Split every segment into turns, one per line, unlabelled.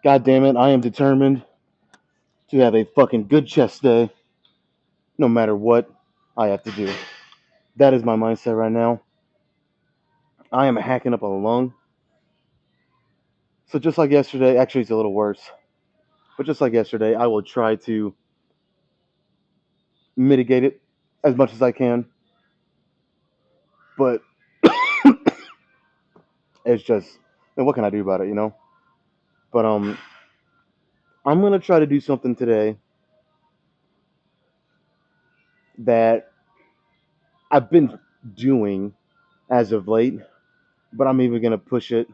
God damn it, I am determined to have a fucking good chest day, no matter what I have to do. That is my mindset right now. I am hacking up a lung. So just like yesterday, actually it's a little worse, but just like yesterday, I will try to mitigate it as much as I can. But it's just, and what can I do about it, you know? But I'm gonna try to do something today that I've been doing as of late, but I'm even gonna push it.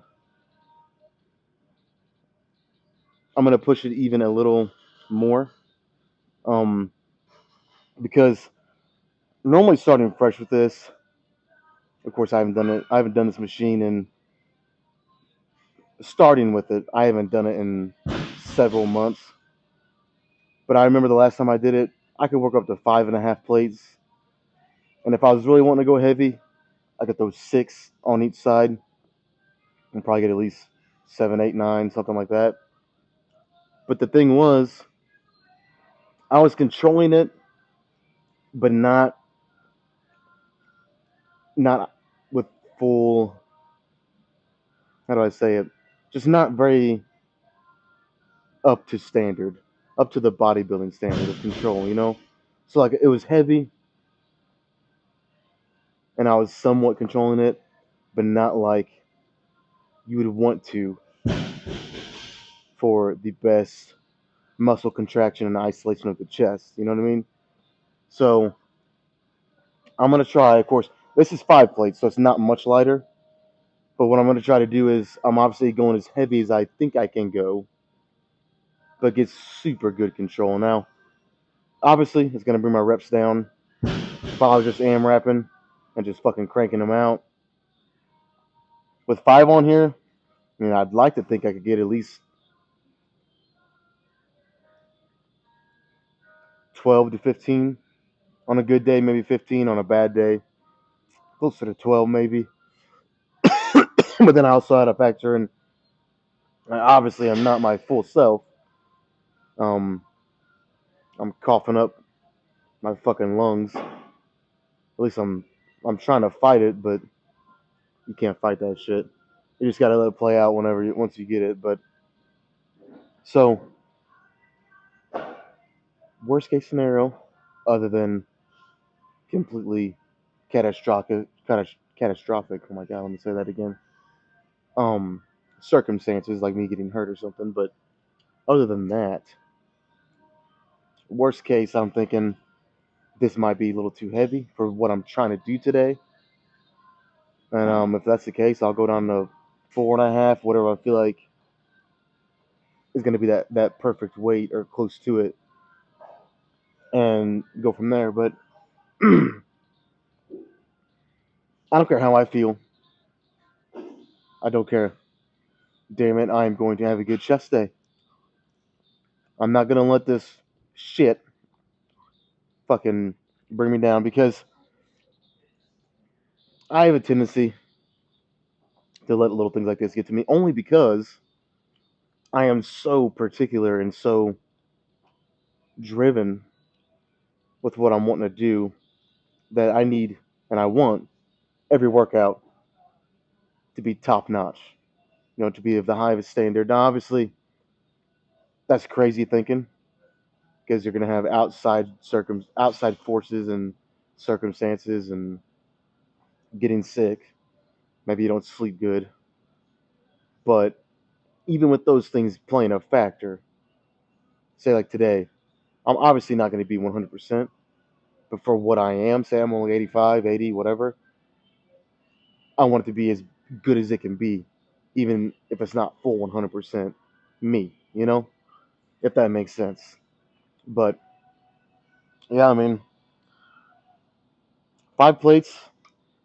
I'm gonna push it even a little more, um, because normally starting fresh with this. Of course, I haven't done it. I haven't done this machine, and starting with it, I haven't done it in several months. But I remember the last time I did it, I could work up to 5.5 plates, and if I was really wanting to go heavy, I could throw 6 on each side and probably get at least 7, 8, 9, something like that. But the thing was, I was controlling it, but not with full. How do I say it? Just not very up to standard, up to the bodybuilding standard of control. So like it was heavy, and I was somewhat controlling it, but not like you would want to for the best muscle contraction and isolation of the chest. You know what I mean? So I'm gonna try. Of course, this is 5 plates, so it's not much lighter. But what I'm gonna try to do is I'm obviously going as heavy as I think I can go, but get super good control. Now, obviously, it's gonna bring my reps down. If I was just AMRAPing and just fucking cranking them out with 5 on here, I mean, I'd like to think I could get at least 12 to 15 on a good day, maybe 15 on a bad day, closer to 12 maybe. But then I also had to factor in, obviously, I'm not my full self. Um, I'm coughing up my fucking lungs. At least I'm trying to fight it, but you can't fight that shit. You just gotta let it play out once you get it. But so worst case scenario, other than completely catastrophic. Oh my god, let me say that again. Um, Circumstances like me getting hurt or something. But other than that, worst case, I'm thinking this might be a little too heavy for what I'm trying to do today. And if that's the case, I'll go down to 4.5, whatever I feel like is going to be that perfect weight or close to it, and go from there. But I don't care how I feel. I don't care. Damn it, I am going to have a good chest day. I'm not going to let this shit fucking bring me down because I have a tendency to let little things like this get to me only because I am so particular and so driven with what I'm wanting to do that I need and I want every workout to be top notch, to be of the highest standard. Now, obviously, that's crazy thinking because you're going to have outside forces and circumstances and getting sick. Maybe you don't sleep good. But even with those things playing a factor, say like today, I'm obviously not going to be 100%, but for what I am, say I'm only 85, 80, whatever, I want it to be as good as it can be, even if it's not full 100% me, if that makes sense. But yeah, I mean, 5 plates,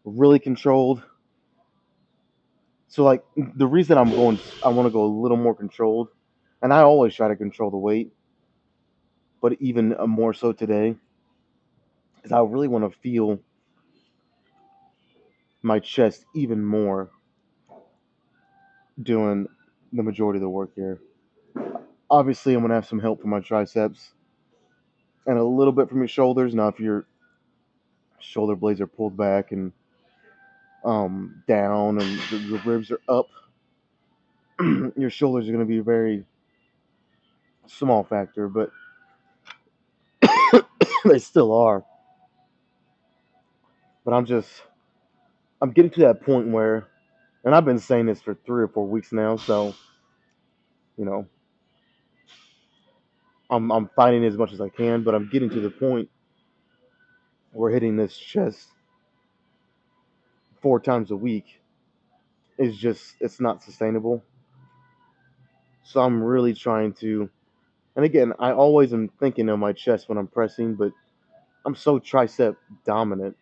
really controlled. So like the reason I want to go a little more controlled, and I always try to control the weight, but even more so today, is I really want to feel my chest even more doing the majority of the work here. Obviously, I'm gonna have some help from my triceps and a little bit from your shoulders. Now, if your shoulder blades are pulled back and down, and the ribs are up, your shoulders are gonna be a very small factor, but they still are. But I'm getting to that point where, and I've been saying this for 3 or 4 weeks now, so you know I'm fighting as much as I can, but I'm getting to the point where hitting this chest 4 times a week is just it's not sustainable. So I'm really trying to, and again, I always am thinking of my chest when I'm pressing, but I'm so tricep dominant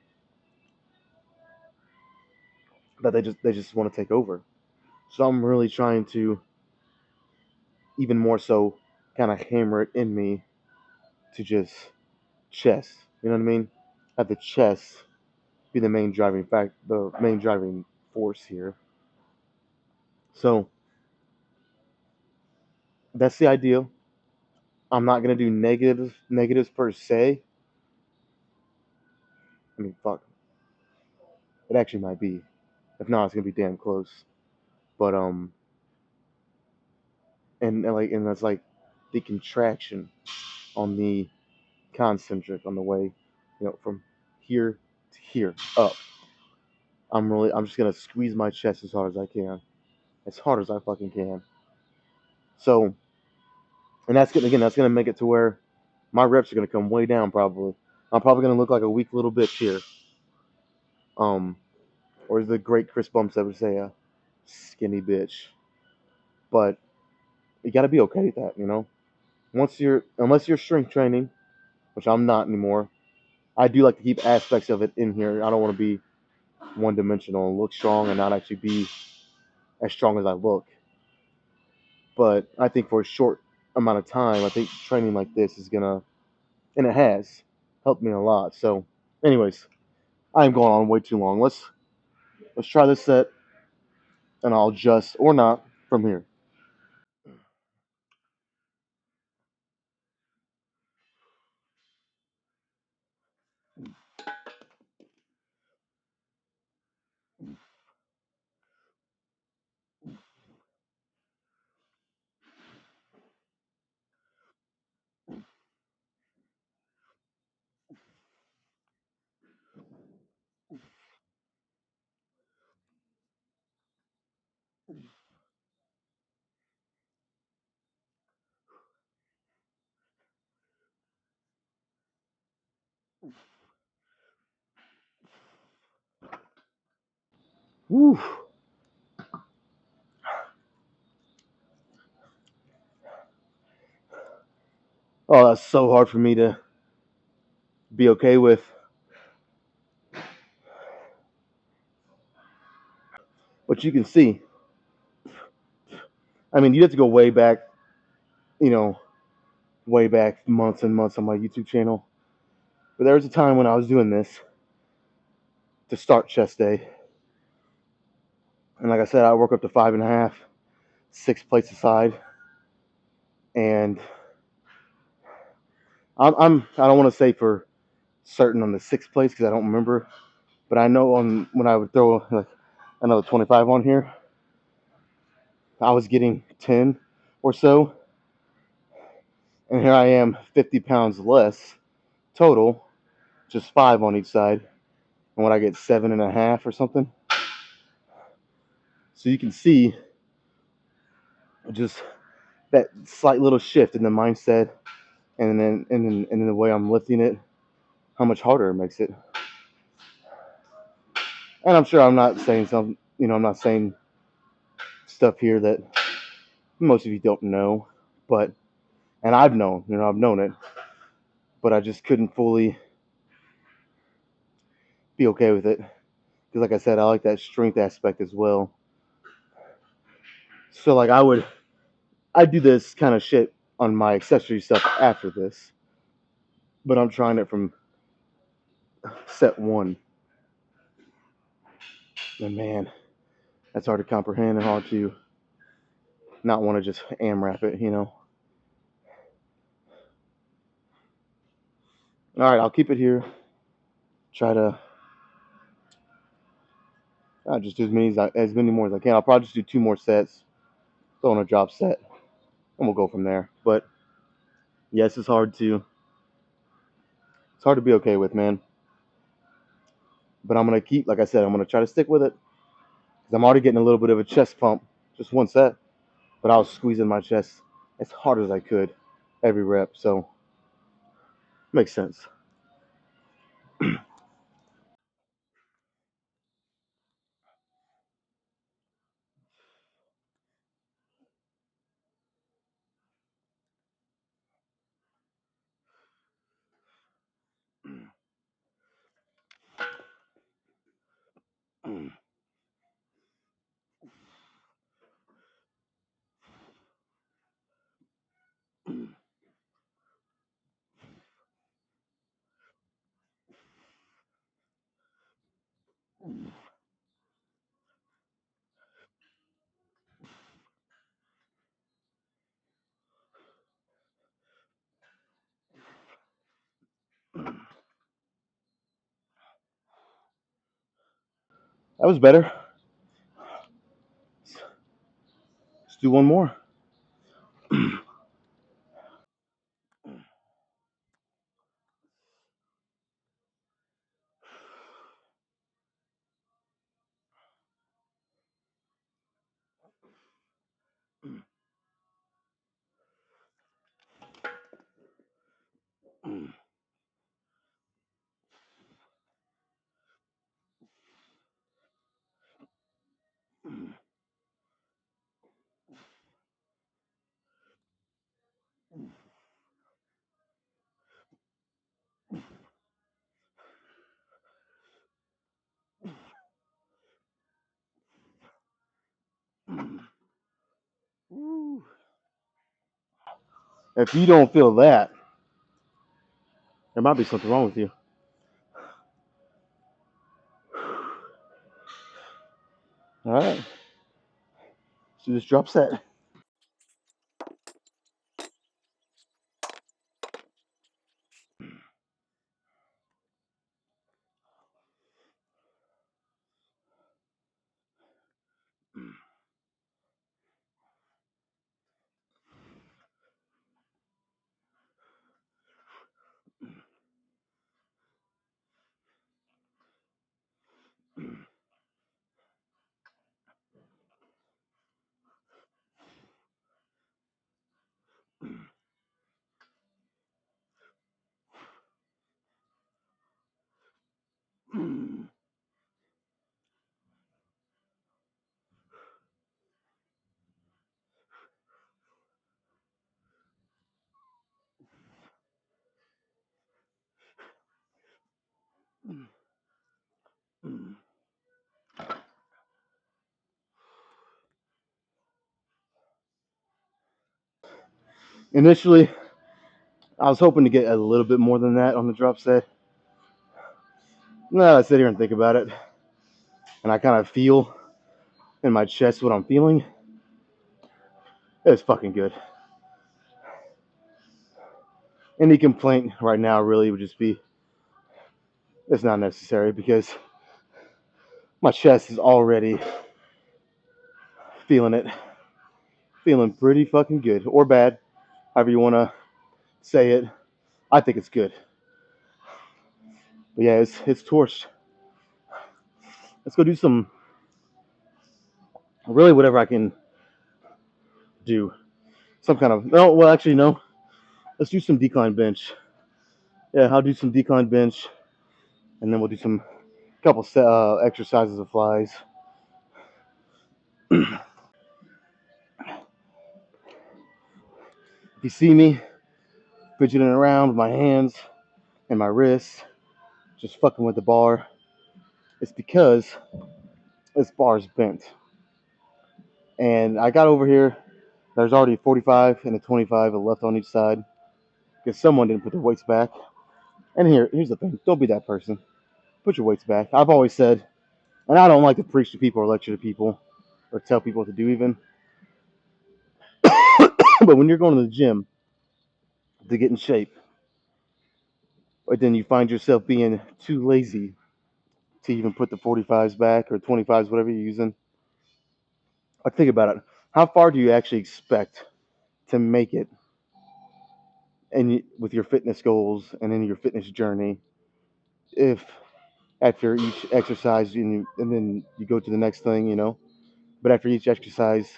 that they just want to take over. So I'm really trying to even more so kind of hammer it in me to just chest. You know what I mean? Have the chest be the main driving force here. So that's the ideal. I'm not gonna do negatives per se. I mean, fuck, it actually might be. If not, it's gonna be damn close. But and that's like the contraction on the concentric on the way, from here to here up. I'm just gonna squeeze my chest as hard as I can, as hard as I fucking can. So, and that's gonna make it to where my reps are gonna come way down probably. I'm probably gonna look like a weak little bitch here. Um, or the great Chris Bumps ever say, a skinny bitch. But you gotta be okay with that. Unless you're strength training, which I'm not anymore. I do like to keep aspects of it in here. I don't want to be one dimensional and look strong and not actually be as strong as I look. But I think for a short amount of time, I think training like this is gonna, and it has helped me a lot. So, anyways, I'm going on way too long. Let's try this set, and I'll adjust or not from here. Woo! Oh, that's so hard for me to be okay with. But you can see, I mean, you have to go way back, you know, way back months and months on my YouTube channel. But there was a time when I was doing this to start chest day. And like I said, I work up to 5.5, 6 plates aside. And I don't want to say for certain on the 6 plates because I don't remember. But I know on when I would throw like another 25 on here, I was getting 10 or so. And here I am, 50 pounds less total, just 5 on each side. And when I get 7.5 or something. So you can see just that slight little shift in the mindset, and then the way I'm lifting it, how much harder it makes it. And I'm sure I'm not saying some, I'm not saying stuff here that most of you don't know, but and I've known it, but I just couldn't fully be okay with it because, like I said, I like that strength aspect as well. So like I do this kind of shit on my accessory stuff after this, but I'm trying it from set one. And man, that's hard to comprehend and hard to not want to just AMRAP it. All right, I'll keep it here. Try to just do as many more as I can. I'll probably just do 2 more sets, throw in a drop set, and we'll go from there. But yes, it's hard to be okay with, man. But I'm gonna keep, like I said, I'm gonna try to stick with it because I'm already getting a little bit of a chest pump, just 1 set. But I was squeezing my chest as hard as I could every rep, so makes sense. That was better. Let's do one more. If you don't feel that, there might be something wrong with you. All right, let's do this drop set. Initially, I was hoping to get a little bit more than that on the drop set. Now I sit here and think about it, and I kind of feel in my chest what I'm feeling. It's fucking good. Any complaint right now really would just be it's not necessary because my chest is already feeling it, feeling pretty fucking good or bad, however you want to say it. I think it's good. But yeah, it's torched. Let's go do some Really, whatever I can do. Some kind of no. Well, actually, no. Let's do some decline bench. Yeah, I'll do some decline bench, and then we'll do some couple exercises of flies. If you see me fidgeting around with my hands and my wrists, just fucking with the bar, it's because this bar is bent. And I got over here. There's already a 45 and a 25 left on each side because someone didn't put their weights back. And here's the thing: don't be that person. Put your weights back. I've always said, and I don't like to preach to people or lecture to people or tell people what to do even. But when you're going to the gym to get in shape, but then you find yourself being too lazy to even put the 45s back or 25s, whatever you're using. I think about it. How far do you actually expect to make it and with your fitness goals and in your fitness journey if after each exercise and then you go to the next thing, but after each exercise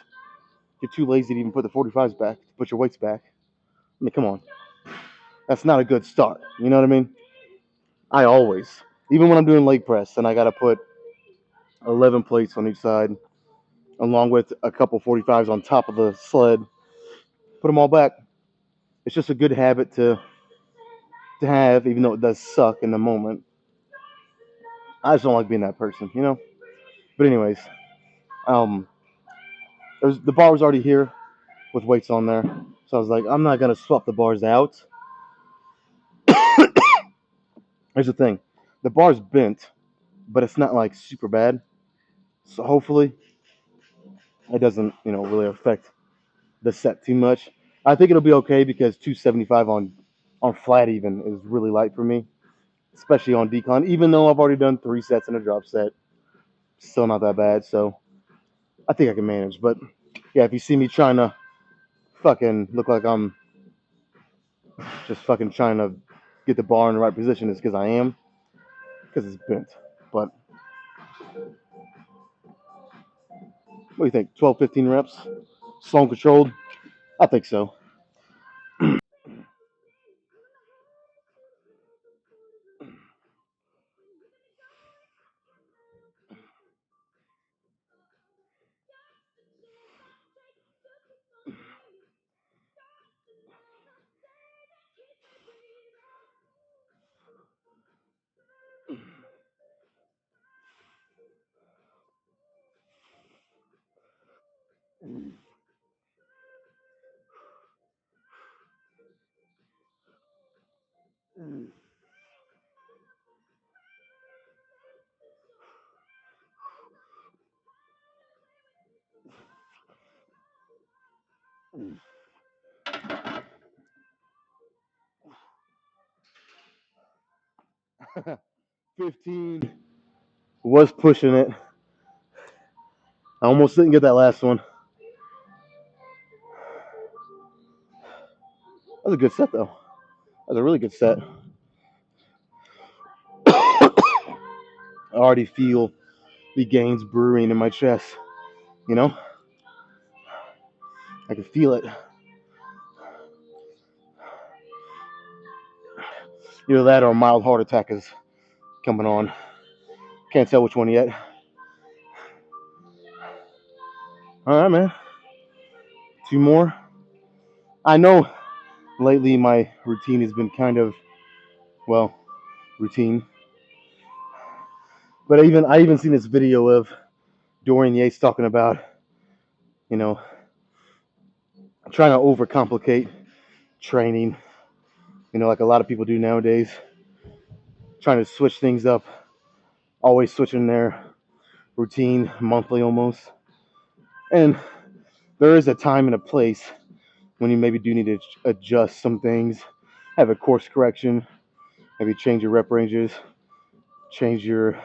you're too lazy to even put the 45s back, to put your weights back. I mean, come on. That's not a good start. You know what I mean? I always, even when I'm doing leg press and I got to put 11 plates on each side, along with a couple 45s on top of the sled, put them all back. It's just a good habit to have, even though it does suck in the moment. I just don't like being that person. But anyways, um, the bar was already here with weights on there, so I was like, I'm not gonna swap the bars out. Here's the thing: the bar's bent, but it's not like super bad. So hopefully, it doesn't, really affect the set too much. I think it'll be okay because 275 on flat even is really light for me, especially on decline. Even though I've already done 3 sets in a drop set, still not that bad. So I think I can manage. But yeah, if you see me trying to fucking look like I'm just fucking trying to get the bar in the right position, it's because I am, because it's bent. But what do you think? 12, 15 reps, slow and controlled. I think so. 15 was pushing it. I almost didn't get that last one. That was a good set, though. That was a really good set. I already feel the gains brewing in my chest. You know, I can feel it. Either that or a mild heart attack is coming on. Can't tell which one yet. All right, man. 2 more. I know lately my routine has been kind of, well, routine. But I even seen this video of Dorian Yates talking about, you know, trying to overcomplicate training, like a lot of people do nowadays, trying to switch things up, always switching their routine monthly almost. And there is a time and a place when you maybe do need to adjust some things, have a course correction, maybe change your rep ranges, change your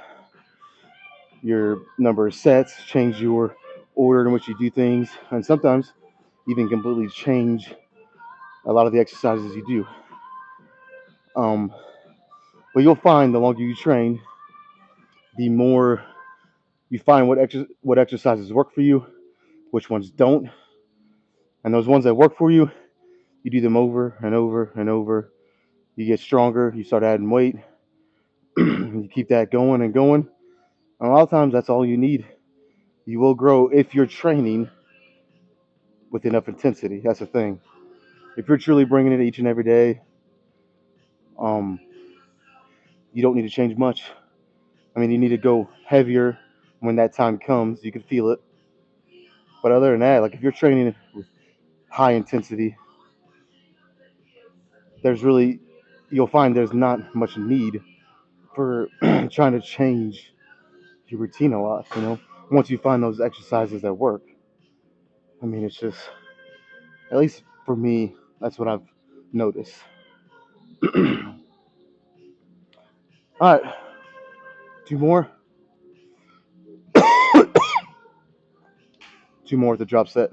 number of sets, change your order in which you do things, and sometimes even completely change a lot of the exercises you do. But you'll find the longer you train, the more You find what exercises work for you, which ones don't, and those ones that work for you, you do them over and over and over. You get stronger. You start adding weight. You keep that going and going. And a lot of times, that's all you need. You will grow if you're training with enough intensity. That's the thing. If you're truly bringing it each and every day, um, you don't need to change much. I mean, you need to go heavier when that time comes. You can feel it. But other than that, like if you're training with high intensity, there's really, you'll find there's not much need for trying to change your routine a lot, you know? Once you find those exercises that work. I mean, it's just, at least for me, that's what I've noticed. All right, two more. Two more with the drop set.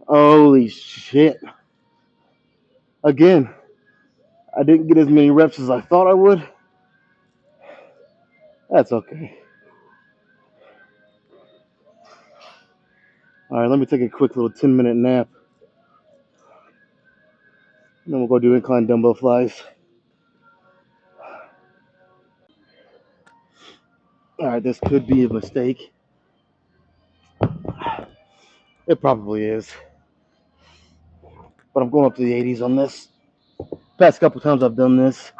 Holy shit. Again, I didn't get as many reps as I thought I would. That's okay. All right, let me take a quick little 10-minute nap. And then we'll go do incline dumbbell flies. All right, this could be a mistake. It probably is. But I'm going up to the 80s on this. Past couple times I've done this,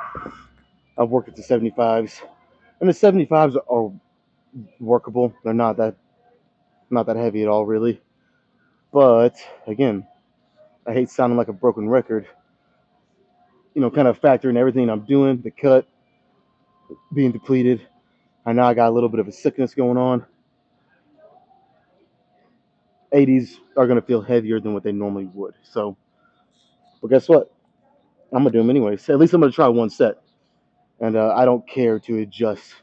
I've worked at the 75s. And the 75s are workable. They're not that heavy at all, really. But again, I hate sounding like a broken record. You know, kind of factoring everything I'm doing, the cut, being depleted. I know I got a little bit of a sickness going on. 80s are going to feel heavier than what they normally would. So, but guess what? I'm going to do them anyways. At least I'm going to try one set. And I don't care to adjust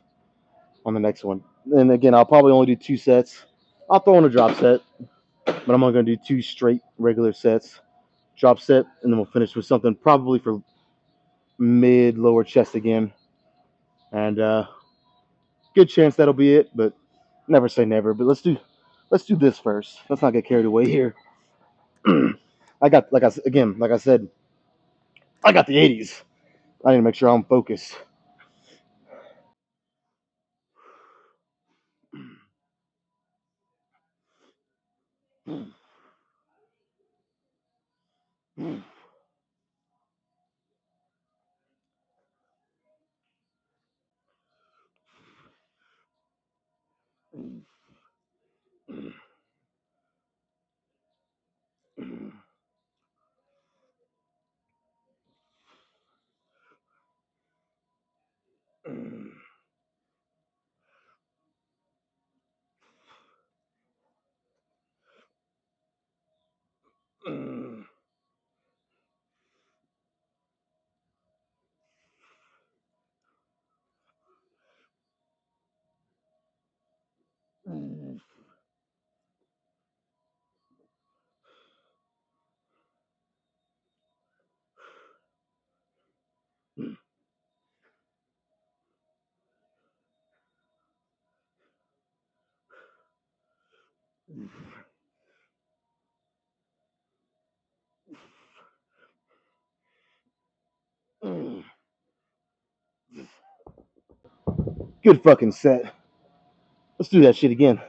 on the next one. And again, I'll probably only do two sets. I'll throw in a drop set, but I'm only going to do two straight regular sets. Drop set, and then we'll finish with something probably for mid lower chest again. And good chance that'll be it, but never say never. But let's do let's do this first. Let's not get carried away here. I got like I said, I got the 80s. I need to make sure I'm focused. Good fucking set. Let's do that shit again.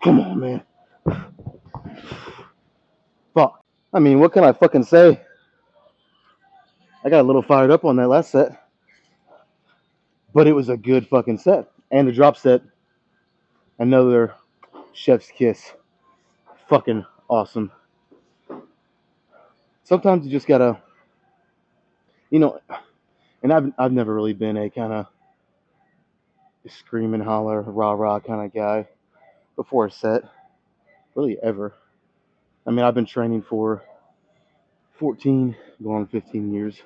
Come on, man. Fuck. I mean, what can I fucking say? I got a little fired up on that last set, but it was a good fucking set. And the drop set, another chef's kiss. Fucking awesome. Sometimes you just gotta, you know, and I've never really been a kind of scream and holler, rah rah kind of guy before a set, really ever. I mean, I've been training for 14, going on 15 years,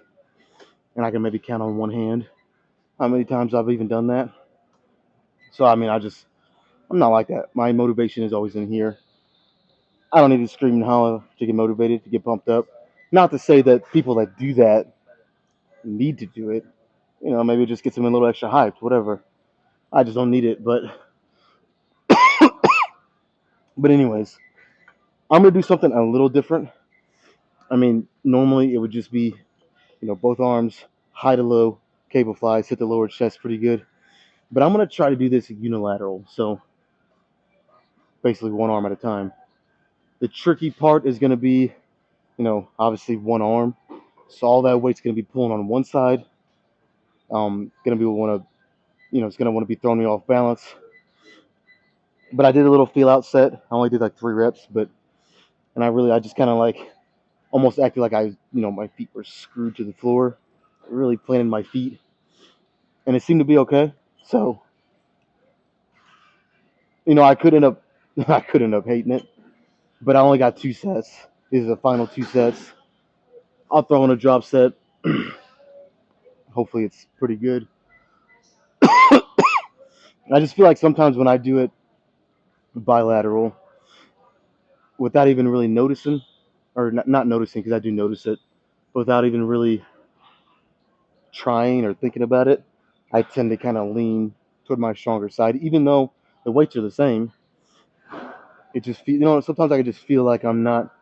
and I can maybe count on one hand how many times I've even done that. So I mean, I'm not like that. My motivation is always in here. I don't need to scream and holler to get motivated, to get pumped up. Not to say that people that do that need to do it. Maybe it just gets them a little extra hyped, whatever. I just don't need it. But anyways, I'm gonna do something a little different. I mean, normally it would just be, both arms, high to low, cable flies, hit the lower chest pretty good. But I'm gonna try to do this unilateral, so basically one arm at a time. The tricky part is going to be, obviously one arm. So all that weight's going to be pulling on one side. Going to be want to, it's going to want to be throwing me off balance. But I did a little feel out set. I only did like 3 reps, and I just kind of like almost acted like my feet were screwed to the floor, really planted my feet, and it seemed to be okay. So, I could end up, I could end up hating it, but I only got 2 sets. These are the final 2 sets. I'll throw in a drop set. Hopefully, it's pretty good. I just feel like sometimes when I do it bilateral, without even really noticing, or not noticing because I do notice it, but without even really trying or thinking about it, I tend to kind of lean toward my stronger side, even though the weights are the same. It just sometimes I can just feel like I'm not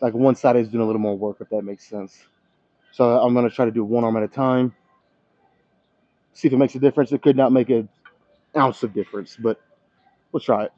like one side is doing a little more work, if that makes sense. So I'm gonna try to do one arm at a time, see if it makes a difference. It could not make an ounce of difference, but we'll try it.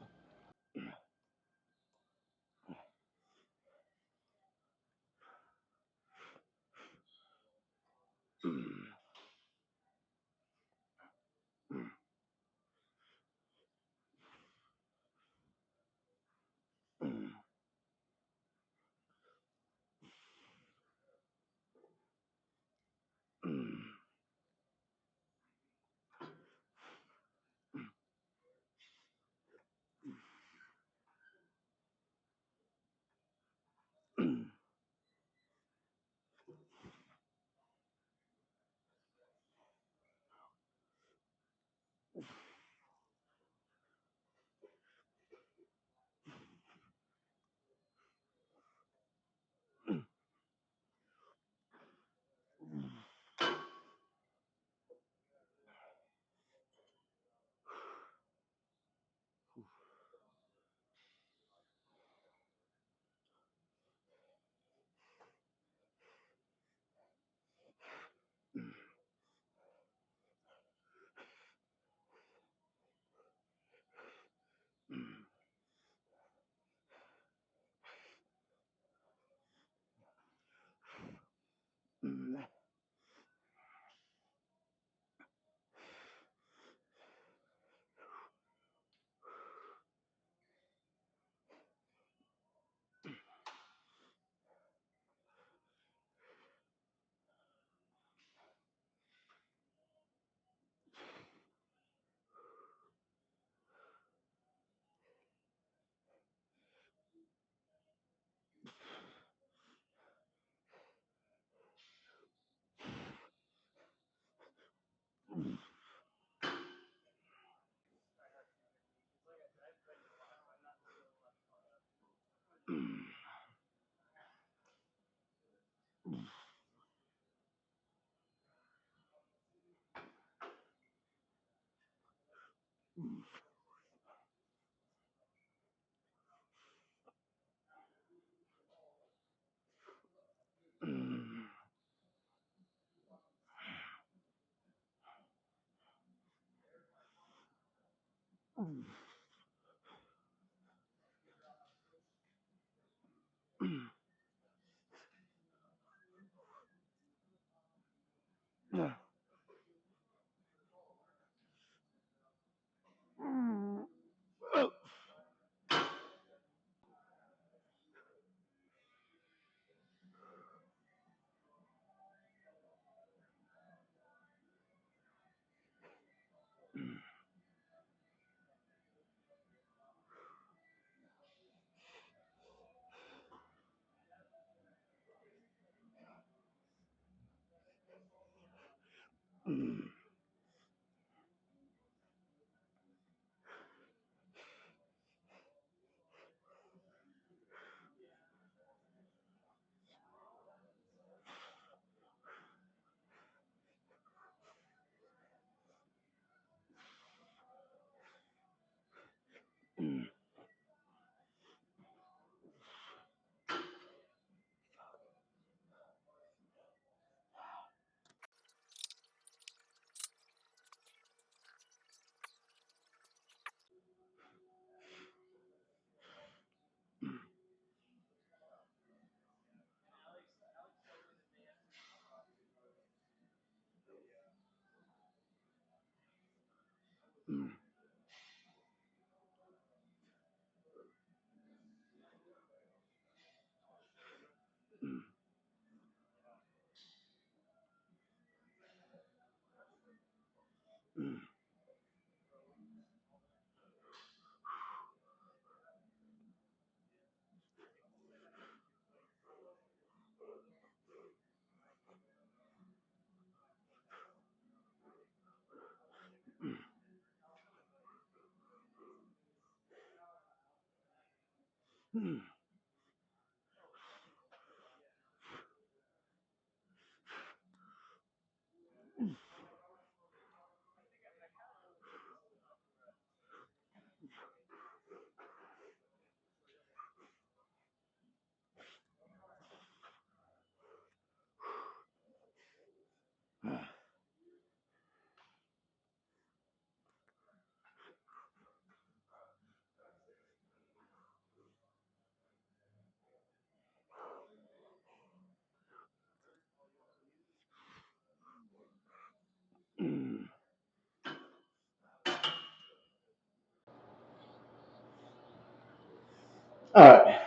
All right,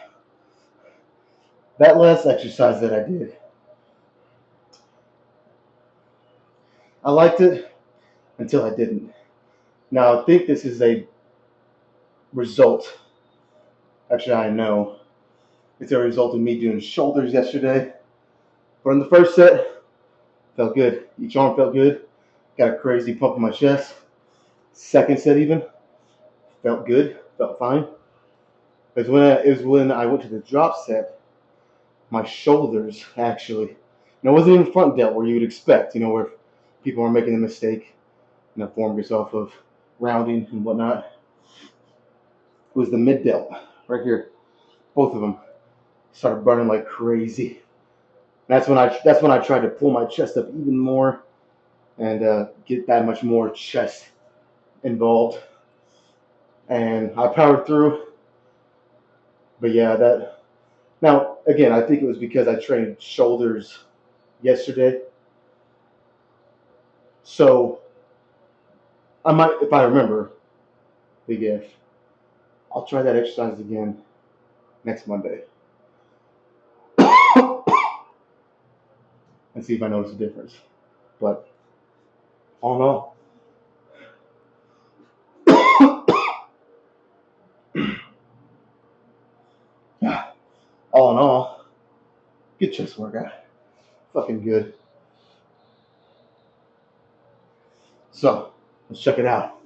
that last exercise that I did, I liked it until I didn't. Now I think this is a result. Actually, I know it's a result of me doing shoulders yesterday. But in the first set, felt good. Each arm felt good. Got a crazy pump in my chest. Second set even felt good. Felt fine. It was when I went to the drop set. My shoulders actually. And it wasn't even front delt where you would expect. Where people are making the mistake. Form yourself of rounding and whatnot. It was the mid delt right here. Both of them started burning like crazy. That's when I tried to pull my chest up even more and get that much more chest involved. And I powered through. But yeah, that now again, I think it was because I trained shoulders yesterday. So I might, if I remember, big if, I'll try that exercise again next Monday and see if I notice a difference. But all in all, all in all, good chest workout, fucking good. So let's check it out.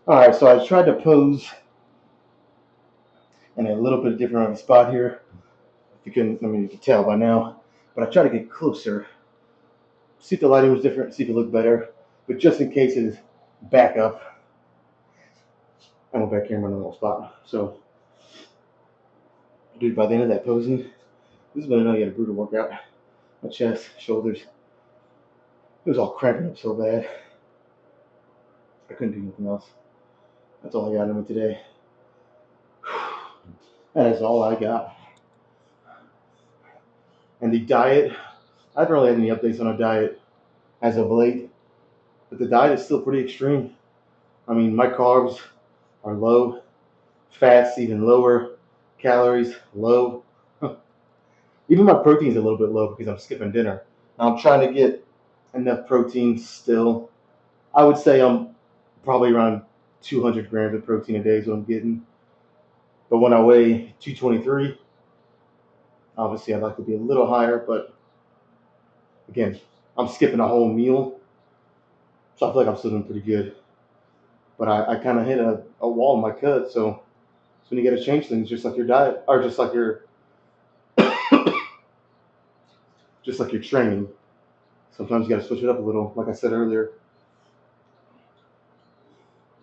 All right, so I tried to pose in a little bit different of a spot here. If you can, I mean, you can tell by now, but I tried to get closer, see if the lighting was different, see if it looked better. But just in case it is back up, I went back here in my normal spot. So, dude, by the end of that posing, this has been another brutal workout. My chest, shoulders, it was all cramping up so bad. I couldn't do anything else. That's all I got in me today. That is all I got. And the diet, I haven't really had any updates on our diet as of late, but the diet is still pretty extreme. I mean, my carbs are low, fats even lower, calories low. Even my protein's a little bit low because I'm skipping dinner. Now I'm trying to get enough protein still. I would say I'm probably around 200 grams of protein a day is what I'm getting. But when I weigh 223, obviously I'd like to be a little higher, but again, I'm skipping a whole meal, so I feel like I'm still doing pretty good. But I kind of hit a wall in my cut, so when you got to change things, just like your diet, or just like your training. Sometimes you got to switch it up a little, like I said earlier.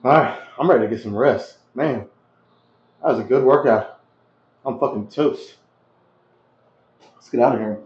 All right, I'm ready to get some rest. Man, that was a good workout. I'm fucking toast. Let's get out of here.